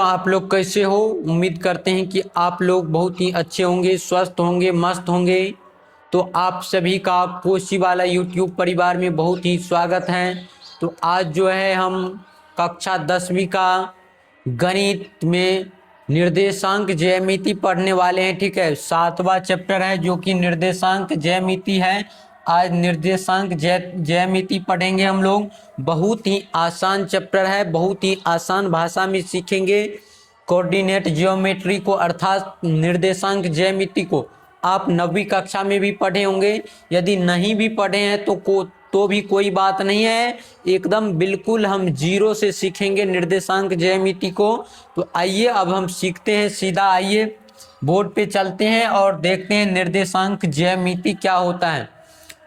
आप लोग कैसे हो। उम्मीद करते हैं कि आप लोग बहुत ही अच्छे होंगे, स्वस्थ होंगे, मस्त होंगे। तो आप सभी का कोसी वाला यूट्यूब परिवार में बहुत ही स्वागत है। तो आज जो है हम कक्षा 10वीं का गणित में निर्देशांक ज्यामिति पढ़ने वाले हैं। ठीक है, 7वां चैप्टर है जो कि निर्देशांक ज्यामिति है। आज निर्देशांक ज्यामिति पढ़ेंगे हम लोग। बहुत ही आसान चैप्टर है, बहुत ही आसान भाषा में सीखेंगे। कोऑर्डिनेट ज्योमेट्री को अर्थात निर्देशांक ज्यामिति को आप 9वीं कक्षा में भी पढ़े होंगे। यदि नहीं भी पढ़े हैं तो भी कोई बात नहीं है, एकदम बिल्कुल हम जीरो से सीखेंगे निर्देशांक ज्यामिति को। तो आइए अब हम सीखते हैं, सीधा आइए बोर्ड पे चलते हैं और देखते हैं निर्देशांक ज्यामिति क्या होता है।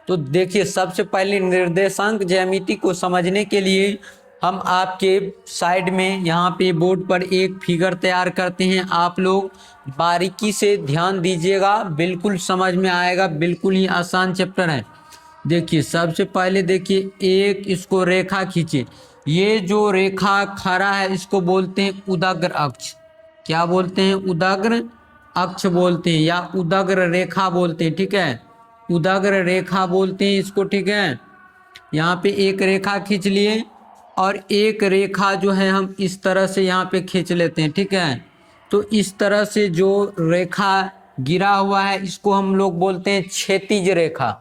तो देखिए, सबसे पहले निर्देशांक ज्यामिति को समझने के लिए हम आपके साइड में यहाँ पे बोर्ड पर एक फिगर तैयार करते हैं। आप लोग बारीकी से ध्यान दीजिएगा, बिल्कुल समझ में आएगा। बिल्कुल ही आसान चैप्टर है। देखिए, सबसे पहले देखिए, एक इसको रेखा खींचे। ये जो रेखा खड़ा है इसको बोलते हैं उदग्र अक्ष। क्या बोलते हैं? उदग्र अक्ष बोलते हैं या उदग्र रेखा बोलते हैं। ठीक है, उदग्र रेखा बोलते हैं इसको। ठीक है, यहाँ पे एक रेखा खींच लिए और एक रेखा जो है हम इस तरह से यहाँ पे खींच लेते हैं। ठीक है, तो इस तरह से जो रेखा गिरा हुआ है इसको हम लोग बोलते हैं क्षैतिज रेखा।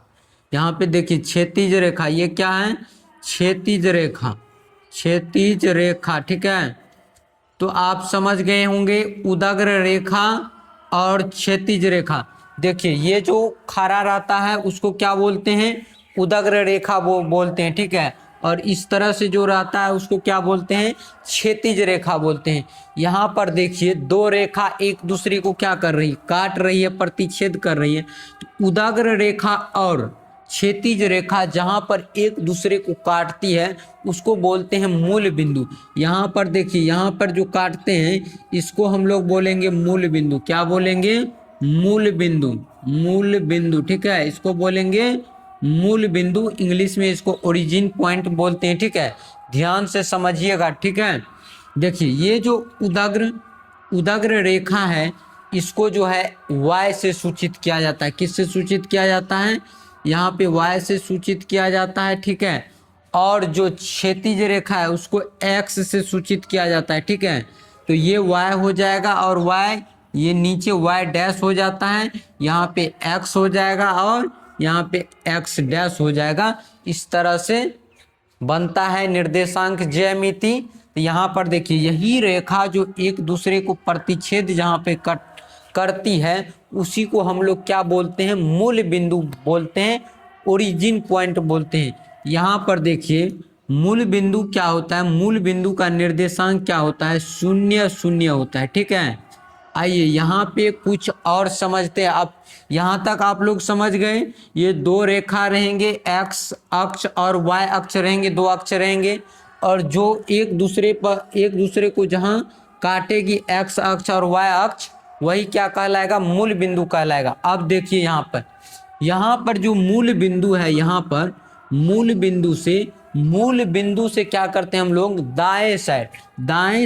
यहाँ पे देखिए क्षैतिज रेखा, ये क्या है? क्षैतिज रेखा, क्षैतिज रेखा। ठीक है, तो आप समझ गए होंगे उदग्र रेखा और क्षैतिज रेखा। देखिए, ये जो खड़ा रहता है उसको क्या बोलते हैं? उदग्र रेखा बोलते हैं। ठीक है, और इस तरह से जो रहता है उसको क्या बोलते हैं? क्षैतिज रेखा बोलते हैं। यहाँ पर देखिए, दो रेखा एक दूसरे को क्या कर रही है? काट रही है, प्रतिच्छेद कर रही है। तो उदग्र रेखा और क्षैतिज रेखा जहाँ पर एक दूसरे को काटती है उसको बोलते हैं मूल बिंदु। यहाँ पर देखिए, यहाँ पर जो काटते हैं इसको हम लोग बोलेंगे मूल बिंदु। क्या बोलेंगे? मूल बिंदु, मूल बिंदु। ठीक है, इसको बोलेंगे मूल बिंदु। इंग्लिश में इसको ओरिजिन पॉइंट बोलते हैं। ठीक है, ध्यान से समझिएगा। ठीक है, देखिए, ये जो उदग्र रेखा है इसको जो है y से सूचित किया जाता है। किससे सूचित किया जाता है? यहाँ पे y से सूचित किया जाता है। ठीक है, और जो क्षैतिज रेखा है उसको x से सूचित किया जाता है। ठीक है, तो ये y हो जाएगा और y ये नीचे y डैश हो जाता है, यहाँ पे x हो जाएगा और यहाँ पे x डैश हो जाएगा। इस तरह से बनता है निर्देशांक ज्यामिति। तो यहाँ पर देखिए, यही रेखा जो एक दूसरे को प्रतिच्छेद जहाँ पे करती है उसी को हम लोग क्या बोलते हैं? मूल बिंदु बोलते हैं, ओरिजिन पॉइंट बोलते हैं। यहाँ पर देखिए, मूल बिंदु क्या होता है? मूल बिंदु का निर्देशांक क्या होता है? 0 0 होता है। ठीक है, आइए यहाँ पे कुछ और समझते हैं। अब यहाँ तक आप लोग समझ गए। ये दो रेखा रहेंगे, एक्स अक्ष और वाई अक्ष रहेंगे, दो अक्ष रहेंगे। और जो एक दूसरे को जहाँ काटेगी एक्स अक्ष और वाई अक्ष, वही क्या कहलाएगा? मूल बिंदु कहलाएगा। अब देखिए, यहाँ पर जो मूल बिंदु है, यहाँ पर मूल बिंदु से क्या करते हैं हम लोग? दाएं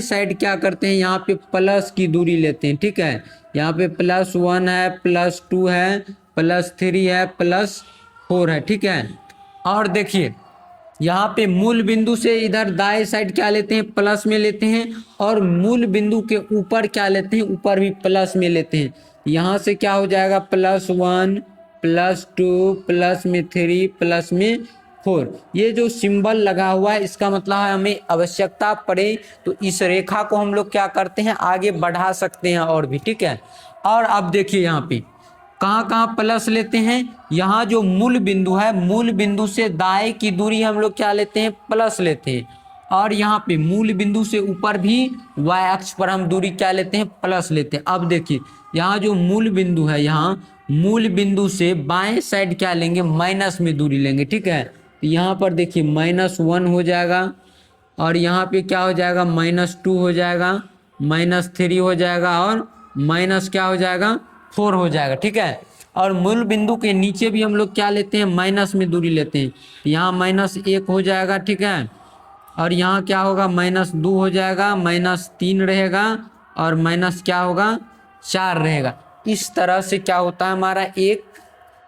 साइड क्या करते हैं? यहाँ पे प्लस की दूरी लेते हैं। ठीक है, यहाँ पे +1 है, +2 है, +3 है, +4 है। ठीक है, और देखिए यहाँ पे मूल बिंदु से इधर दाएं साइड क्या लेते हैं? प्लस में लेते हैं। और मूल बिंदु के ऊपर क्या लेते हैं? ऊपर भी प्लस में लेते हैं। यहाँ से क्या हो जाएगा? +1 +2 +3 +4। ये जो सिंबल लगा हुआ है इसका मतलब है हमें आवश्यकता पड़े तो इस रेखा को हम लोग क्या करते हैं? आगे बढ़ा सकते हैं और भी। ठीक है, और अब देखिए यहाँ पे कहाँ कहाँ प्लस लेते हैं? यहाँ जो मूल बिंदु है, मूल बिंदु से दाएं की दूरी हम लोग क्या लेते हैं? प्लस लेते हैं। और यहाँ पे मूल बिंदु से ऊपर भी y अक्ष पर हम दूरी क्या लेते हैं? प्लस लेते हैं। अब देखिए, यहाँ जो मूल बिंदु है, यहाँ मूल बिंदु से बाएं साइड क्या लेंगे? माइनस में दूरी लेंगे। ठीक है, तो यहाँ पर देखिए -1 हो जाएगा और यहाँ पे क्या हो जाएगा? -2 हो जाएगा, -3 हो जाएगा और माइनस क्या हो जाएगा? 4 हो जाएगा। ठीक है, और मूल बिंदु के नीचे भी हम लोग क्या लेते हैं? माइनस में दूरी लेते हैं। यहाँ -1 हो जाएगा। ठीक है, और यहाँ क्या होगा, -2 हो जाएगा, -3 रहेगा और माइनस क्या होगा, 4 रहेगा। इस तरह से क्या होता है, हमारा एक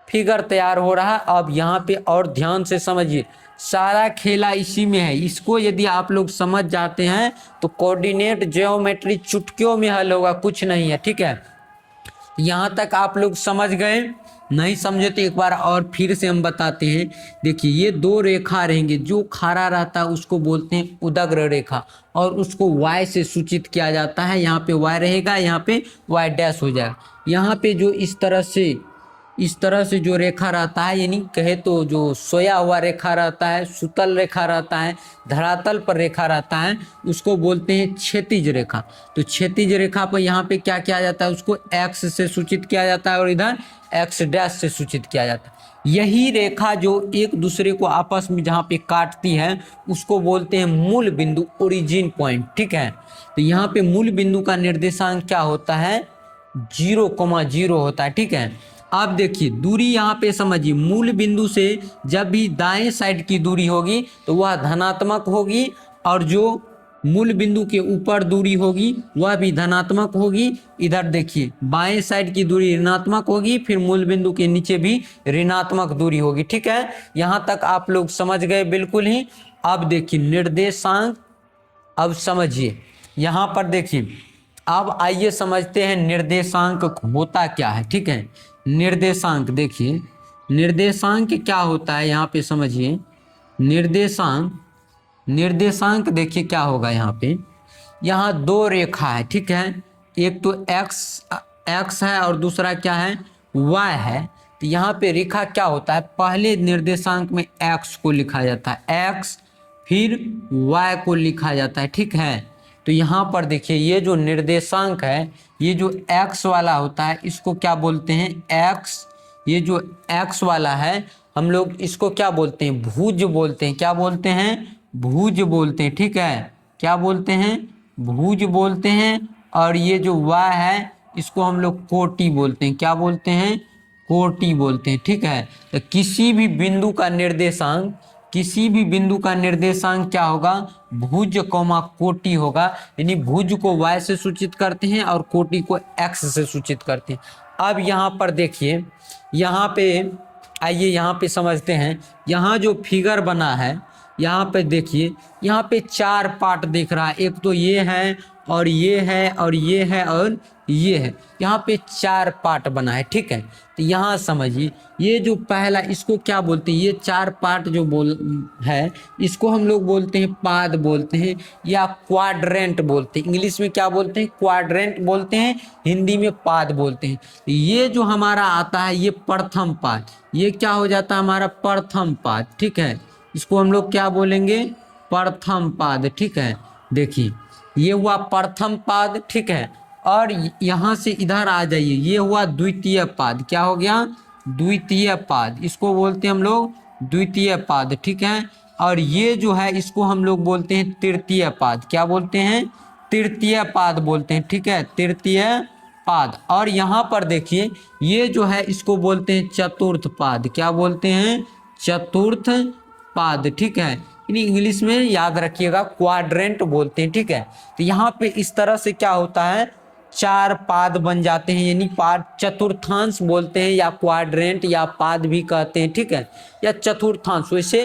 फिगर तैयार हो रहा है। अब यहाँ पे और ध्यान से समझिए, सारा खेला इसी में है। इसको यदि आप लोग समझ जाते हैं तो कोऑर्डिनेट ज्योमेट्री चुटकियों में हल होगा, कुछ नहीं है, ठीक है। यहाँ तक आप लोग समझ गए? नहीं समझे तो एक बार और फिर से हम बताते हैं। देखिए ये दो रेखा रहेंगे, जो खारा रहता है उसको बोलते हैं उदग्र रेखा और उसको y से सूचित किया जाता है। यहाँ पे y रहेगा, यहाँ पे y डैश हो जाएगा। यहाँ पे जो इस तरह से जो रेखा रहता है, यानी कहे तो जो सोया हुआ रेखा रहता है, सुतल रेखा रहता है, धरातल पर रेखा रहता है, उसको बोलते हैं क्षैतिज रेखा। तो क्षैतिज रेखा पर यहाँ पे क्या किया जाता है, उसको x से सूचित किया जाता है और इधर x डैश से सूचित किया जाता है। यही रेखा जो एक दूसरे को आपस में जहाँ पे काटती है उसको बोलते हैं मूल बिंदु, ओरिजिन पॉइंट, ठीक है। तो यहाँ पे मूल बिंदु का निर्देशांक क्या होता है, 0,0 होता है, ठीक है। अब देखिए दूरी यहाँ पे समझिए, मूल बिंदु से जब भी दाएं साइड की दूरी होगी तो वह धनात्मक होगी और जो मूल बिंदु के ऊपर दूरी होगी वह भी धनात्मक होगी। इधर देखिए बाएं साइड की दूरी ऋणात्मक होगी, फिर मूल बिंदु के नीचे भी ऋणात्मक दूरी होगी, ठीक है। यहाँ तक आप लोग समझ गए बिल्कुल ही। अब देखिए निर्देशांक, अब समझिए यहाँ पर देखिए, अब आइए समझते हैं निर्देशांक होता क्या है, ठीक है। निर्देशांक देखिए, निर्देशांक क्या होता है यहाँ पे समझिए। निर्देशांक देखिए क्या होगा, यहाँ पे यहाँ दो रेखा है, ठीक है। एक तो x है और दूसरा क्या है, y है। तो यहाँ पे रेखा क्या होता है, पहले निर्देशांक में x को लिखा जाता है, x फिर y को लिखा जाता है, ठीक है। तो यहाँ पर देखिए ये जो निर्देशांक है, ये जो x वाला होता है इसको क्या बोलते हैं, x। ये जो x वाला है हम लोग इसको क्या बोलते हैं, भुज बोलते हैं। क्या बोलते हैं, भुज बोलते हैं, ठीक है। क्या बोलते हैं, भुज बोलते हैं। और ये जो y है इसको हम लोग कोटि बोलते हैं। क्या बोलते हैं, कोटि बोलते हैं, ठीक है। तो किसी भी बिंदु का निर्देशांक क्या होगा, भुज कोमा कोटि होगा। यानी भुज को y से सूचित करते हैं और कोटि को x से सूचित करते हैं। अब यहाँ पर देखिए, यहाँ पे आइए यहाँ पे समझते हैं। यहाँ जो फिगर बना है, यहाँ पे देखिए, यहाँ पे 4 पार्ट दिख रहा है। एक तो ये है और ये है और ये है और ये है। यहाँ पे 4 पार्ट बना है, ठीक है। तो यहाँ समझिए, ये जो पहला इसको क्या बोलते हैं, ये 4 पार्ट जो है इसको हम लोग बोलते हैं पाद बोलते हैं या क्वाड्रेंट बोलते हैं। इंग्लिश में क्या बोलते हैं, क्वाड्रेंट बोलते हैं, हिंदी में पाद बोलते हैं। ये जो हमारा आता है ये प्रथम पाद, ये क्या हो जाता है हमारा प्रथम पाद, ठीक है। इसको हम लोग क्या बोलेंगे, प्रथम पाद, ठीक है। देखिए ये हुआ प्रथम पाद, ठीक है। और यहाँ से इधर आ जाइए, ये हुआ द्वितीय पाद। क्या हो गया, द्वितीय पाद, इसको बोलते हैं हम लोग द्वितीय पाद, ठीक है। और ये जो है इसको हम लोग बोलते हैं तृतीय पाद। क्या बोलते हैं, तृतीय पाद बोलते हैं, ठीक है, तृतीय पाद। और यहाँ पर देखिए ये जो है इसको बोलते हैं चतुर्थ पाद। क्या बोलते हैं, चतुर्थ पाद, ठीक है। इंग्लिश में याद रखिएगा क्वाड्रेंट बोलते हैं, ठीक है। तो यहाँ पे इस तरह से क्या होता है, 4 पाद बन जाते हैं, यानी पाद चतुर्थांश बोलते हैं या क्वाड्रेंट या पाद भी कहते हैं, ठीक है, या चतुर्थांश। वैसे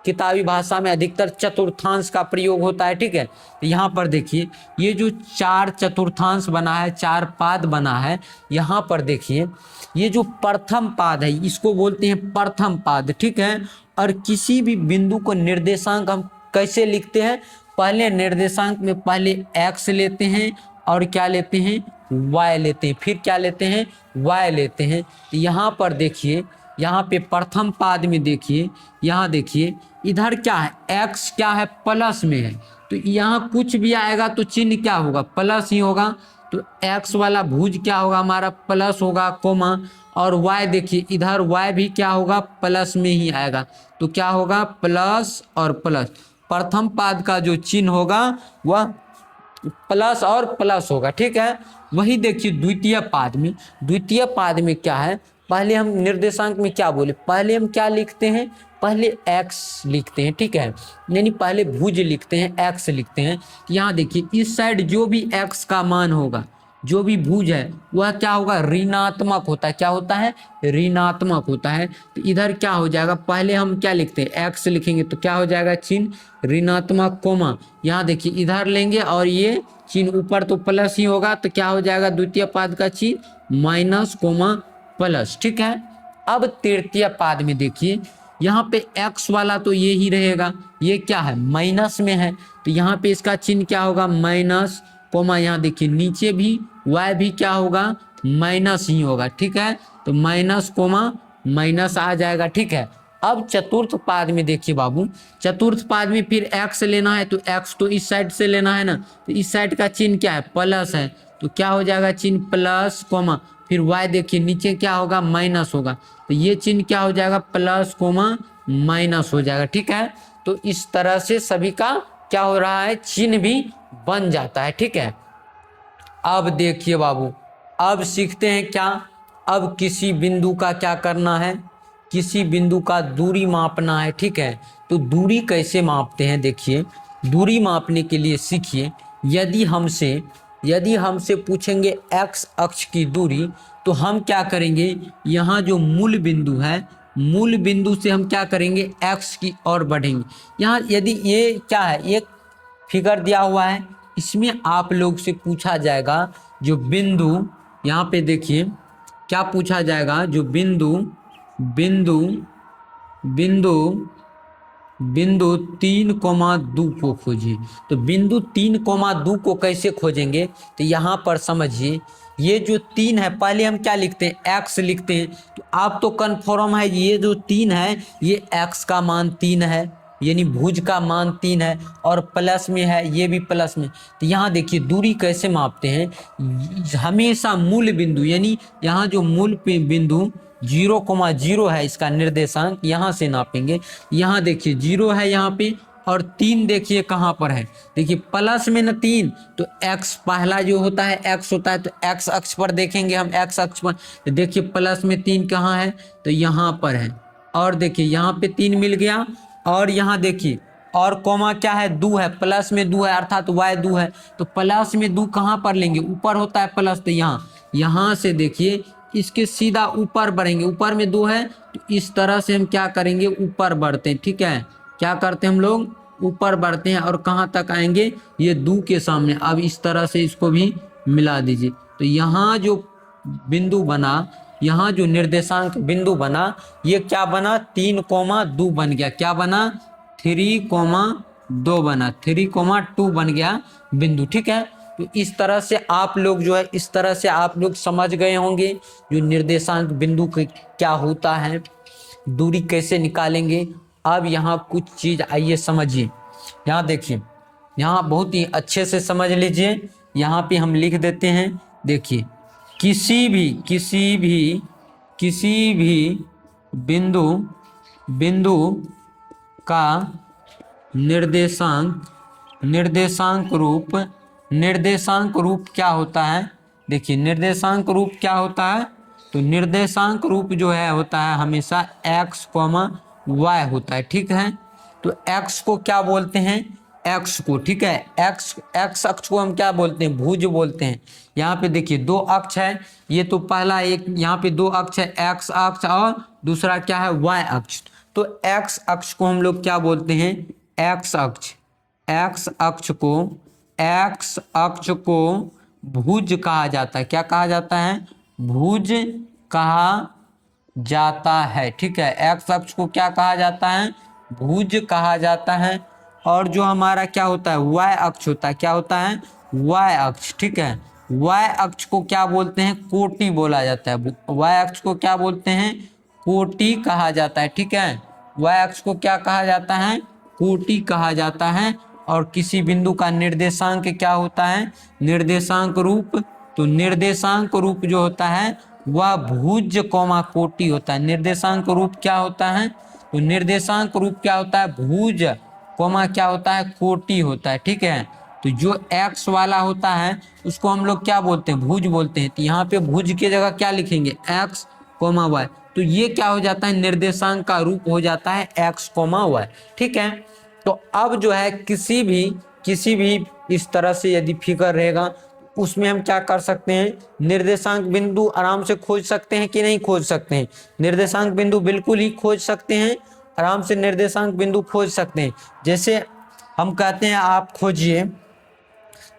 किताबी भाषा में अधिकतर चतुर्थांश का प्रयोग होता है, ठीक है। तो यहाँ पर देखिए ये जो 4 चतुर्थांश बना है, 4 पाद बना है, यहाँ पर देखिए ये जो प्रथम पाद है इसको बोलते हैं प्रथम पाद, ठीक है। और किसी भी बिंदु को निर्देशांक हम कैसे लिखते हैं, पहले निर्देशांक में पहले x लेते हैं और क्या लेते हैं, y लेते हैं, फिर क्या लेते हैं, y लेते हैं। तो यहाँ पर देखिए, यहाँ पे प्रथम पाद में देखिए, यहाँ देखिए इधर क्या है, x क्या है, प्लस में है। तो यहाँ कुछ भी आएगा तो चिन्ह क्या होगा, प्लस ही होगा। तो x वाला भुज क्या होगा हमारा, प्लस होगा, कोमा। और y देखिए इधर y भी क्या होगा, प्लस में ही आएगा। तो क्या होगा, प्लस और प्लस। प्रथम पाद का जो चिन्ह होगा वह प्लस और प्लस होगा, ठीक है। वही देखिए द्वितीय पाद में क्या है, पहले हम निर्देशांक में क्या बोले, पहले हम क्या लिखते हैं, पहले x लिखते हैं, ठीक है, यानी पहले भुज लिखते हैं, x लिखते हैं। यहाँ देखिए इस साइड जो भी x का मान होगा, जो भी भुज है वह क्या होगा, ऋणात्मक होता है। क्या होता है, ऋणात्मक होता है। तो इधर क्या हो जाएगा, पहले हम क्या लिखते हैं, x लिखेंगे तो क्या हो जाएगा, चिन्ह ऋणात्मक कोमा, यहाँ देखिए इधर लेंगे और ये चिन्ह ऊपर तो प्लस ही होगा, तो क्या हो जाएगा, द्वितीय पाद का चिन्ह माइनस कोमा प्लस, ठीक है। अब तृतीय पाद में देखिए यहाँ पे x वाला तो ये ही रहेगा, ये क्या है, माइनस में है, तो यहाँ पे इसका चिन्ह क्या होगा, माइनस कोमा, यहाँ देखिए नीचे भी y भी क्या होगा, माइनस ही होगा, ठीक है। तो माइनस कोमा माइनस आ जाएगा, ठीक है। अब चतुर्थ पाद में देखिए बाबू, चतुर्थ पाद में फिर x लेना है, तो x तो इस साइड से लेना है ना, तो इस साइड का चिन्ह क्या है, प्लस है, तो क्या हो जाएगा, चिन्ह प्लस कोमा, फिर y देखिए नीचे क्या होगा, माइनस होगा, तो ये चिन्ह क्या हो जाएगा, प्लस कोमा माइनस हो जाएगा, ठीक है। तो इस तरह से सभी का क्या हो रहा है, चिन्ह भी बन जाता है, ठीक है। अब देखिए बाबू, अब सीखते हैं क्या, अब किसी बिंदु का क्या करना है, किसी बिंदु का दूरी मापना है, ठीक है। तो दूरी कैसे मापते हैं, देखिए दूरी मापने के लिए सीखिए, यदि हमसे पूछेंगे x अक्ष की दूरी, तो हम क्या करेंगे, यहाँ जो मूल बिंदु है, मूल बिंदु से हम क्या करेंगे, x की ओर बढ़ेंगे। यहाँ यदि ये क्या है, एक फिगर दिया हुआ है, इसमें आप लोग से पूछा जाएगा जो बिंदु, यहाँ पे देखिए क्या पूछा जाएगा, जो बिंदु बिंदु बिंदु बिंदु 3,2 को खोजिए। तो बिंदु 3,2 को कैसे खोजेंगे, तो यहाँ पर समझिए, ये जो 3 है, पहले हम क्या लिखते हैं, x लिखते हैं, तो आप तो कन्फर्म है ये जो 3 है ये x का मान 3 है, यानी भुज का मान 3 है, और प्लस में है, ये भी प्लस में। तो यहाँ देखिए दूरी कैसे मापते हैं, हमेशा मूल बिंदु, यानी यहाँ जो मूल बिंदु 0,0 है, इसका निर्देशांक यहाँ से नापेंगे। यहाँ देखिए 0 है यहाँ पे, और 3 देखिए कहाँ पर है, देखिए प्लस में ना 3, तो x पहला जो होता है x होता है, तो x अक्ष पर देखेंगे हम, x अक्ष पर, तो देखिए प्लस में 3 कहाँ है, तो यहाँ पर है, और देखिए यहाँ पे 3 मिल गया, और यहाँ देखिए और कोमा क्या है, 2 है, प्लस में 2 है, अर्थात y 2 है, तो प्लस में 2 कहाँ पर लेंगे, ऊपर होता है प्लस, तो यहाँ से देखिए इसके सीधा ऊपर बढ़ेंगे, ऊपर में 2 है, तो इस तरह से हम क्या करेंगे, ऊपर बढ़ते हैं, ठीक है। क्या करते हैं हम लोग, ऊपर बढ़ते हैं, और कहाँ तक आएंगे, ये 2 के सामने। अब इस तरह से इसको भी मिला दीजिए, तो यहाँ जो बिंदु बना, यहाँ जो निर्देशांक बिंदु बना, ये क्या बना, 3,2 बन गया, क्या बना, 3,2 बना, 3,2 बन गया बिंदु, ठीक है। तो इस तरह से आप लोग जो है, इस तरह से आप लोग समझ गए होंगे जो निर्देशांक बिंदु क्या होता है, दूरी कैसे निकालेंगे। अब यहाँ कुछ चीज़ आइए समझिए, यहाँ देखिए, यहाँ बहुत ही अच्छे से समझ लीजिए, यहाँ पे हम लिख देते हैं, देखिए किसी भी बिंदु का निर्देशांक रूप क्या होता है, देखिए निर्देशांक रूप क्या होता है, तो निर्देशांक रूप जो है होता है हमेशा x, y होता है, ठीक है। तो x को क्या बोलते हैं, x को, ठीक है, x अक्ष को हम क्या बोलते हैं, भुज बोलते हैं। यहाँ पे देखिए 2 अक्ष है, ये तो पहला एक, यहाँ पे 2 अक्ष है, x अक्ष और दूसरा क्या है, y अक्ष। तो x अक्ष को हम लोग क्या बोलते हैं, x अक्ष को भुज कहा जाता है। क्या कहा जाता है, भुज कहा जाता है, ठीक है। x अक्ष को क्या कहा जाता है, भुज कहा जाता है। और जो हमारा क्या होता है, y अक्ष होता है, क्या होता है, y अक्ष, ठीक है। y अक्ष को क्या बोलते हैं, कोटि बोला जाता है। y अक्ष को क्या बोलते हैं, कोटि कहा जाता है, ठीक है। y अक्ष को क्या कहा जाता है, कोटि कहा जाता है। और किसी बिंदु का निर्देशांक क्या होता है, निर्देशांक रूप। तो निर्देशांक रूप जो होता है वह भुज कोमा कोटि होता है। निर्देशांक रूप क्या होता है, तो निर्देशांक रूप क्या होता है, भुज कोमा क्या होता है, कोटि होता है, ठीक है। तो जो x वाला होता है उसको हम लोग क्या बोलते हैं, भुज बोलते हैं। तो यहाँ पे भुज की जगह क्या लिखेंगे, x, कोमा वाई। तो ये क्या हो जाता है, निर्देशांक का रूप हो जाता है एक्स कोमा वाई। ठीक है, तो अब जो है किसी भी इस तरह से यदि फिगर रहेगा उसमें हम क्या कर सकते हैं, निर्देशांक बिंदु आराम से खोज सकते हैं कि नहीं खोज सकते हैं। निर्देशांक बिंदु बिल्कुल ही खोज सकते हैं, आराम से निर्देशांक बिंदु खोज सकते हैं। जैसे हम कहते हैं आप खोजिए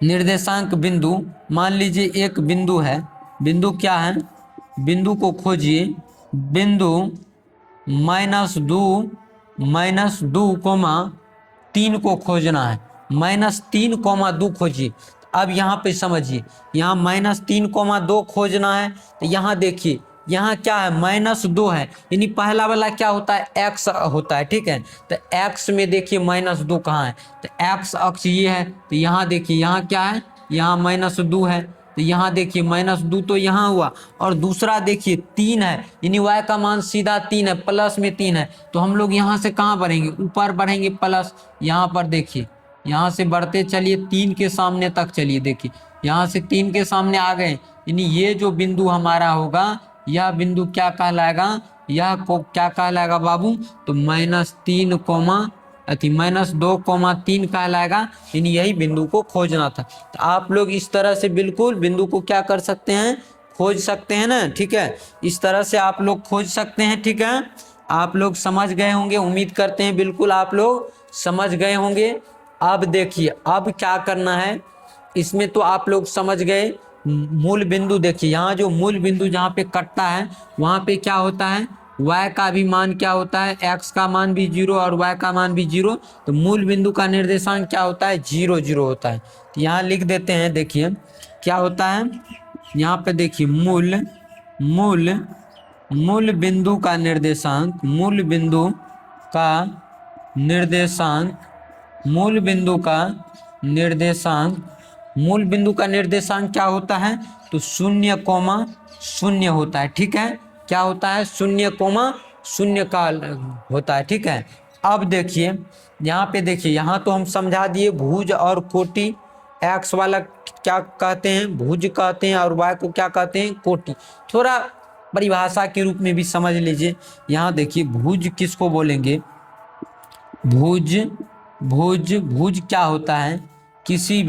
निर्देशांक बिंदु। मान लीजिए एक बिंदु है, बिंदु क्या है, बिंदु को खोजिए, बिंदु -2 को खोजना है, -3, 2 खोजिए। अब यहाँ पे समझिए, यहाँ -3, 2 खोजना है, तो यहाँ देखिए यहाँ क्या है, -2 है, यानी पहला वाला क्या होता है, x होता है। ठीक है, तो x में देखिए -2 कहाँ है, तो x अक्ष ये है, तो यहाँ देखिए यहाँ क्या है, यहाँ -2 है, तो यहाँ देखिए -2 तो यहाँ हुआ, और दूसरा देखिए 3 है, यानी y का मान सीधा 3 है, प्लस में 3 है, तो हम लोग यहाँ से कहाँ बढ़ेंगे, ऊपर बढ़ेंगे प्लस। यहाँ पर देखिए यहाँ से बढ़ते चलिए 3 के सामने तक चलिए, देखिए यहाँ से 3 के सामने आ गए, यानी ये जो बिंदु हमारा होगा यह बिंदु क्या कहलाएगा, यह को क्या कहलाएगा बाबू, तो -3, -2, 3 कहलाएगा, यानी यही बिंदु को खोजना था। तो आप लोग इस तरह से बिल्कुल बिंदु को क्या कर सकते हैं, खोज सकते हैं ना। ठीक है, इस तरह से आप लोग खोज सकते हैं। ठीक है, आप लोग समझ गए होंगे, उम्मीद करते हैं बिल्कुल आप लोग समझ गए होंगे। अब देखिए अब क्या करना है, इसमें तो आप लोग समझ गए। मूल बिंदु देखिए, यहाँ जो मूल बिंदु जहाँ पे कटता है वहाँ पे क्या होता है, y का भी मान क्या होता है, x का मान भी 0 और y का मान भी 0। तो मूल बिंदु का निर्देशांक क्या होता है, 0, 0 होता है। तो यहाँ लिख देते हैं, देखिए क्या होता है, यहाँ पे देखिए मूल बिंदु का निर्देशांक, मूल बिंदु का निर्देशांक, मूल बिंदु का निर्देशांक, मूल बिंदु का निर्देशांक क्या होता है, तो 0, 0 होता है। ठीक है, क्या होता है, 0, 0 का होता है। ठीक है, अब देखिए यहाँ पे देखिए, यहाँ तो हम समझा दिए भुज और कोटि। एक्स वाला क्या कहते हैं, भुज कहते हैं, और वाई को क्या कहते हैं, कोटि। थोड़ा परिभाषा के रूप में भी समझ लीजिए। यहाँ देखिए भुज किसको बोलेंगे, भुज भुज क्या होता है, किसी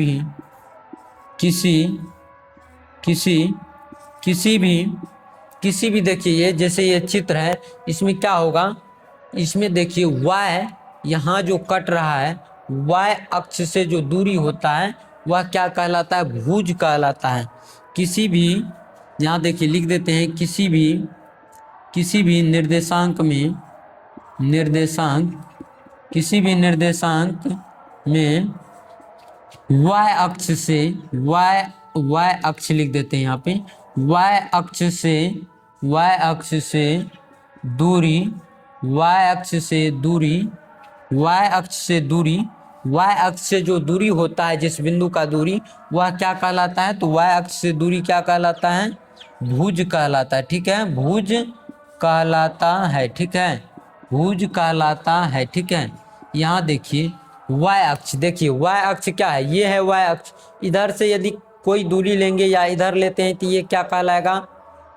भी देखिए ये जैसे ये चित्र है, इसमें क्या होगा, इसमें देखिए y यहाँ जो कट रहा है, y अक्ष से जो दूरी होता है वह क्या कहलाता है, भुज कहलाता है। किसी भी, यहाँ देखिए लिख देते हैं, किसी भी निर्देशांक में y अक्ष से y अक्ष लिख देते हैं यहाँ पे, y अक्ष से दूरी, y अक्ष से जो दूरी होता है, जिस बिंदु का दूरी, वह क्या कहलाता है, तो y अक्ष से दूरी क्या कहलाता है, भुज कहलाता है। ठीक है, भुज कहलाता है। ठीक है, भुज कहलाता है। ठीक है, यहाँ देखिए y अक्ष, देखिए y अक्ष क्या है, ये है y अक्ष। इधर से यदि कोई दूरी लेंगे या इधर लेते हैं तो ये क्या कहलाएगा,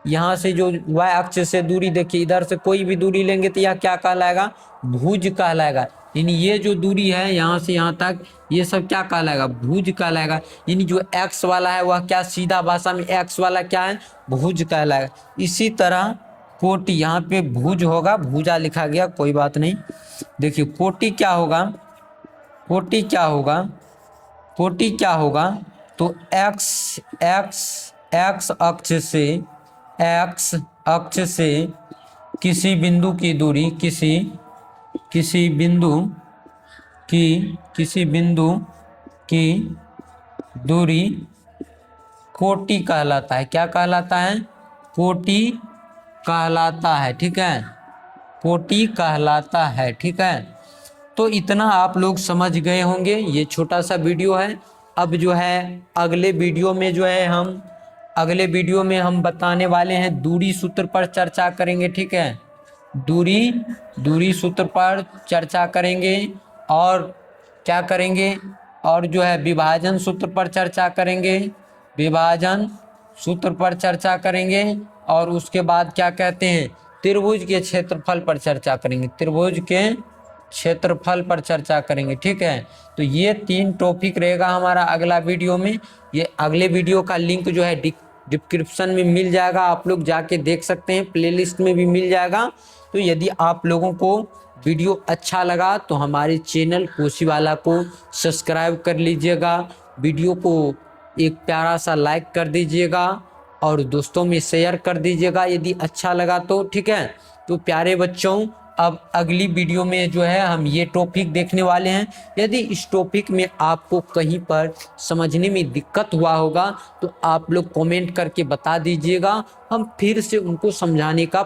यहाँ से जो y अक्ष से दूरी देखिए, इधर से कोई भी दूरी लेंगे तो यह क्या कहलाएगा, भुज कहलाएगा। यानी ये जो दूरी है यहाँ से यहाँ तक, ये सब क्या कहलाएगा, भुज कहलाएगा। यानी जो x वाला है वह क्या, सीधा भाषा में x वाला क्या है, भुज कहलाएगा। इसी तरह कोटि, यहाँ पे भुज होगा, भुजा लिखा गया, कोई बात नहीं। देखिए कोटि क्या होगा, कोटि क्या होगा, तो x अक्ष से किसी बिंदु की दूरी, किसी बिंदु की दूरी कोटि कहलाता है। क्या कहलाता है, कोटि कहलाता है। ठीक है, कोटि कहलाता है। ठीक है, तो इतना आप लोग समझ गए होंगे, ये छोटा सा वीडियो है। अब जो है अगले वीडियो में हम बताने वाले हैं, दूरी सूत्र पर चर्चा करेंगे। ठीक है, दूरी सूत्र पर चर्चा करेंगे, और क्या करेंगे, और जो है विभाजन सूत्र पर चर्चा करेंगे, और उसके बाद क्या कहते हैं, त्रिभुज के क्षेत्रफल पर चर्चा करेंगे, त्रिभुज के क्षेत्रफल पर चर्चा करेंगे। ठीक है, तो ये 3 टॉपिक रहेगा हमारा अगला वीडियो में। ये अगले वीडियो का लिंक जो है डिस्क्रिप्शन में मिल जाएगा, आप लोग जाके देख सकते हैं, प्लेलिस्ट में भी मिल जाएगा। तो यदि आप लोगों को वीडियो अच्छा लगा तो हमारे चैनल कोसीवाला को सब्सक्राइब कर लीजिएगा, वीडियो को एक प्यारा सा लाइक कर दीजिएगा और दोस्तों में शेयर कर दीजिएगा यदि अच्छा लगा तो। ठीक है, तो प्यारे बच्चों, अब अगली वीडियो में जो है हम ये टॉपिक देखने वाले हैं। यदि इस टॉपिक में आपको कहीं पर समझने में दिक्कत हुआ होगा तो आप लोग कमेंट करके बता दीजिएगा, हम फिर से उनको समझाने का